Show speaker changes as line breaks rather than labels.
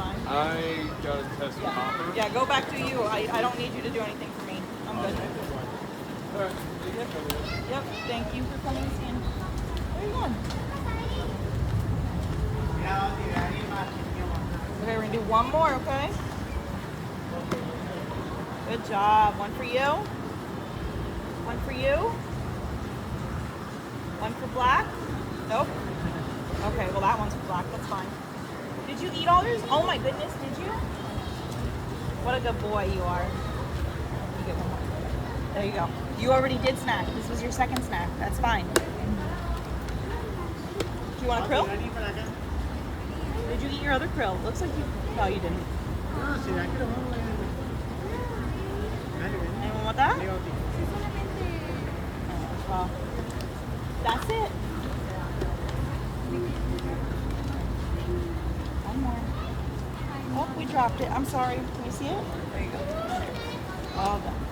fine.
I got a test of copper.
Yeah, go back to you. I don't need you to do anything for me. I'm good.
Alright.
Yep, thank you for coming and seeing. Where are you going? Okay, we're gonna do one more, okay? Good job. One for you. One for you. One for black. Nope. Okay, well that one's for black. That's fine. Did you eat all yours? Oh my goodness, did you? What a good boy you are. You get one more. There you go. You already did snack. This was your second snack. That's fine. Do you want a krill? Did you eat your other krill? Looks like you... No, you didn't. Anyone want that? Well, that's it. One more. Oh, we dropped it. I'm sorry. Can you see it? There you go. All done.